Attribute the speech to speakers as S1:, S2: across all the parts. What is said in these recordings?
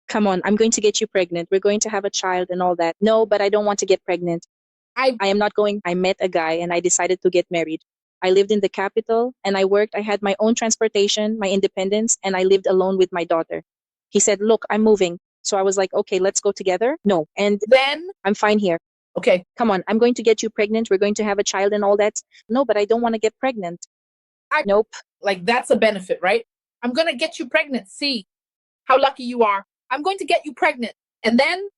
S1: Come on, I'm going to get you pregnant. We're going to have a child and all that. No, but I don't want to get pregnant. I am not going. I met a guy and I decided to get married. I lived in the capital and I worked. I had my own transportation, my independence, and I lived alone with my daughter. He said, look, I'm moving. So I was like, okay, let's go together. No. And then I'm fine here. Okay, come on. I'm going to get you pregnant. We're going to have a child and all that. No, but I don't want to get pregnant. Nope.
S2: Like, that's a benefit, right? I'm going to get you pregnant. See how lucky you are. I'm going to get you pregnant. And then,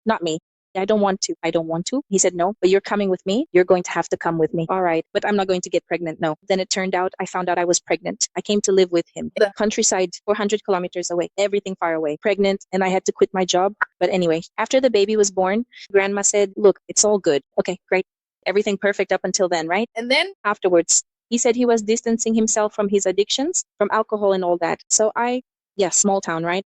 S1: not me. I don't want to. I don't want to. He said, no, but you're coming with me. You're going to have to come with me. All right, but I'm not going to get pregnant. No. Then it turned out I found out I was pregnant. I came to live with him. The countryside, 400 kilometers away, everything far away, pregnant. And I had to quit my job. But anyway, after the baby was born, grandma said, look, it's all good. Okay, great. Everything perfect up until then, right? And then afterwards, he said he was distancing himself from his addictions, from alcohol and all that. So small town, right?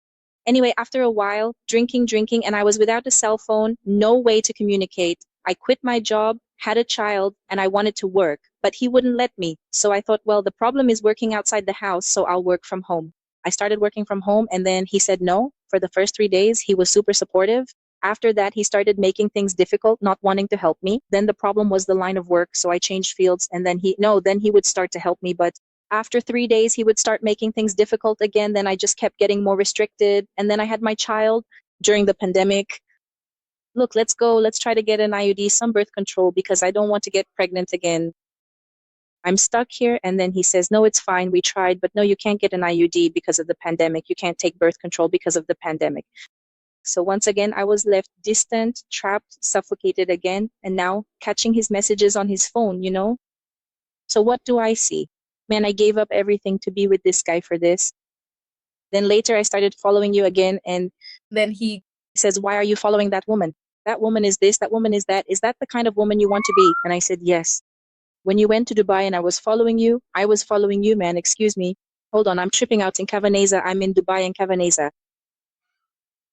S1: Anyway, after a while, drinking, and I was without a cell phone, no way to communicate. I quit my job, had a child, and I wanted to work, but he wouldn't let me. So I thought, well, the problem is working outside the house, so I'll work from home. I started working from home, and then he said no. For the first 3 days, he was super supportive. After that, he started making things difficult, not wanting to help me. Then the problem was the line of work, so I changed fields, and then he would start to help me, but after 3 days, he would start making things difficult again. Then I just kept getting more restricted. And then I had my child during the pandemic. Look, let's go. Let's try to get an IUD, some birth control, because I don't want to get pregnant again. I'm stuck here. And then he says, no, it's fine. We tried, but no, you can't get an IUD because of the pandemic. You can't take birth control because of the pandemic. So once again, I was left distant, trapped, suffocated again. And now catching his messages on his phone, So what do I see? Man, I gave up everything to be with this guy for this. Then later I started following you again. And then he says, why are you following that woman? That woman is this, that woman is that. Is that the kind of woman you want to be? And I said, yes. When you went to Dubai and I was following you, man. Excuse me. Hold on, I'm tripping out in Cavaneza. I'm in Dubai and Cavaneza.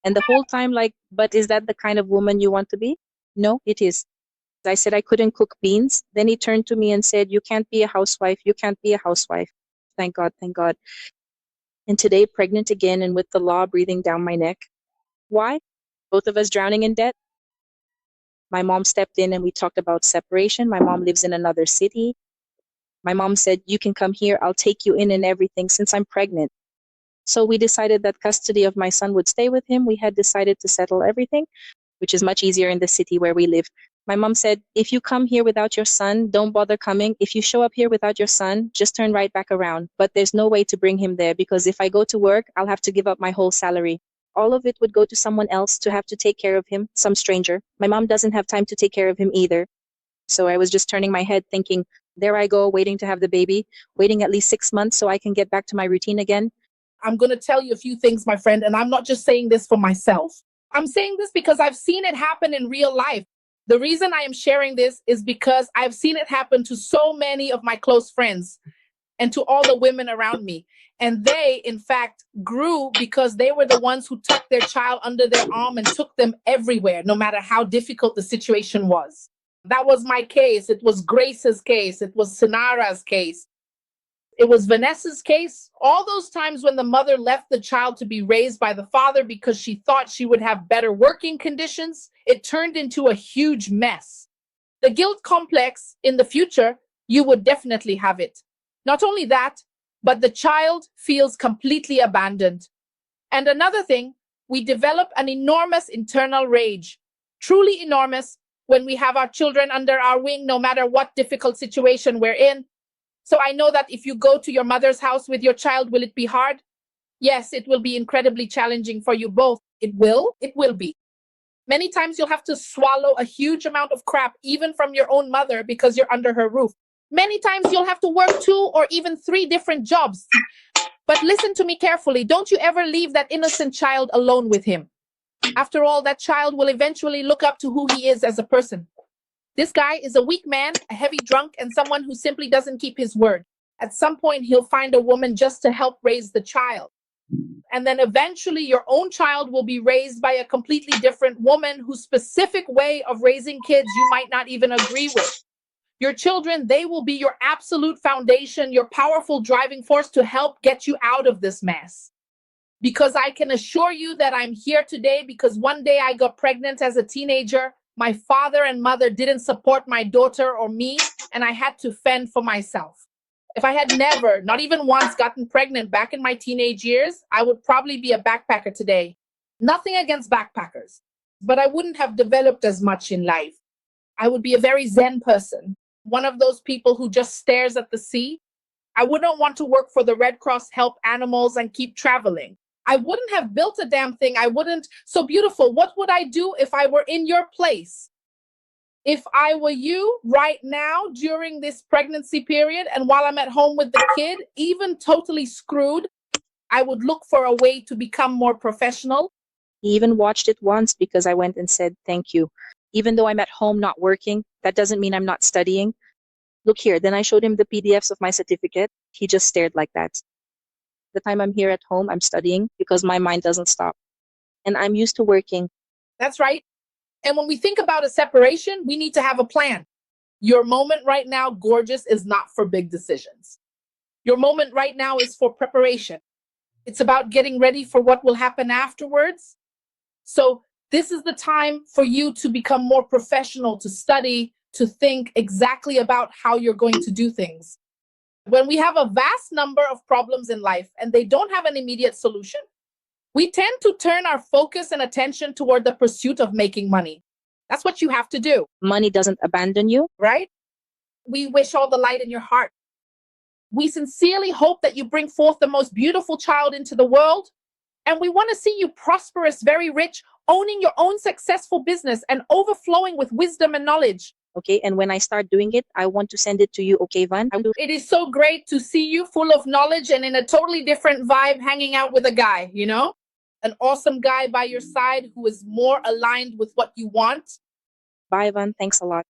S1: And the whole time, but is that the kind of woman you want to be? No, it is. I said I couldn't cook beans. Then he turned to me and said, you can't be a housewife. You can't be a housewife. Thank God, thank God. And today, pregnant again and with the law breathing down my neck. Why? Both of us drowning in debt. My mom stepped in and we talked about separation. My mom lives in another city. My mom said, you can come here. I'll take you in and everything since I'm pregnant. So we decided that custody of my son would stay with him. We had decided to settle everything, which is much easier in the city where we live. My mom said, if you come here without your son, don't bother coming. If you show up here without your son, just turn right back around. But there's no way to bring him there because if I go to work, I'll have to give up my whole salary. All of it would go to someone else to have to take care of him, some stranger. My mom doesn't have time to take care of him either. So I was just turning my head thinking, there I go, waiting to have the baby, waiting at least 6 months so I can get back to my routine again.
S2: I'm going to tell you a few things, my friend, and I'm not just saying this for myself. I'm saying this because I've seen it happen in real life. The reason I am sharing this is because I've seen it happen to so many of my close friends and to all the women around me. And they, in fact, grew because they were the ones who tucked their child under their arm and took them everywhere, no matter how difficult the situation was. That was my case. It was Grace's case. It was Sinara's case. It was Vanessa's case. All those times when the mother left the child to be raised by the father because she thought she would have better working conditions, it turned into a huge mess. The guilt complex in the future, you would definitely have it. Not only that, but the child feels completely abandoned. And another thing, we develop an enormous internal rage, truly enormous, when we have our children under our wing, no matter what difficult situation we're in. So I know that if you go to your mother's house with your child, will it be hard? Yes, it will be incredibly challenging for you both. It will be. Many times you'll have to swallow a huge amount of crap, even from your own mother, because you're under her roof. Many times you'll have to work 2 or even 3 different jobs. But listen to me carefully. Don't you ever leave that innocent child alone with him. After all, that child will eventually look up to who he is as a person. This guy is a weak man, a heavy drunk, and someone who simply doesn't keep his word. At some point, he'll find a woman just to help raise the child. And then eventually your own child will be raised by a completely different woman whose specific way of raising kids you might not even agree with. Your children, they will be your absolute foundation, your powerful driving force to help get you out of this mess. because I can assure you that I'm here today because one day I got pregnant as a teenager. My father and mother didn't support my daughter or me, and I had to fend for myself. If I had never, not even once, gotten pregnant back in my teenage years, I would probably be a backpacker today. Nothing against backpackers, but I wouldn't have developed as much in life. I would be a very Zen person, one of those people who just stares at the sea. I wouldn't want to work for the Red Cross, help animals, and keep traveling. I wouldn't have built a damn thing. I wouldn't. So beautiful. What would I do if I were in your place? If I were you right now during this pregnancy period and while I'm at home with the kid, even totally screwed, I would look for a way to become more professional.
S1: He even watched it once because I went and said, thank you. Even though I'm at home not working, that doesn't mean I'm not studying. Look here. Then I showed him the PDFs of my certificate. He just stared like that. The time I'm here at home, I'm studying because my mind doesn't stop. And I'm used to working.
S2: That's right. And when we think about a separation, we need to have a plan. Your moment right now, gorgeous, is not for big decisions. Your moment right now is for preparation. It's about getting ready for what will happen afterwards. So this is the time for you to become more professional, to study, to think exactly about how you're going to do things. When we have a vast number of problems in life and they don't have an immediate solution, we tend to turn our focus and attention toward the pursuit of making money. That's what you have to do.
S1: Money doesn't abandon you.
S2: Right? We wish all the light in your heart. We sincerely hope that you bring forth the most beautiful child into the world. And we want to see you prosperous, very rich, owning your own successful business and overflowing with wisdom and knowledge.
S1: Okay, and when I start doing it, I want to send it to you, okay, Van?
S2: It is so great to see you full of knowledge and in a totally different vibe hanging out with a guy, an awesome guy by your side who is more aligned with what you want.
S1: Bye, Van. Thanks a lot.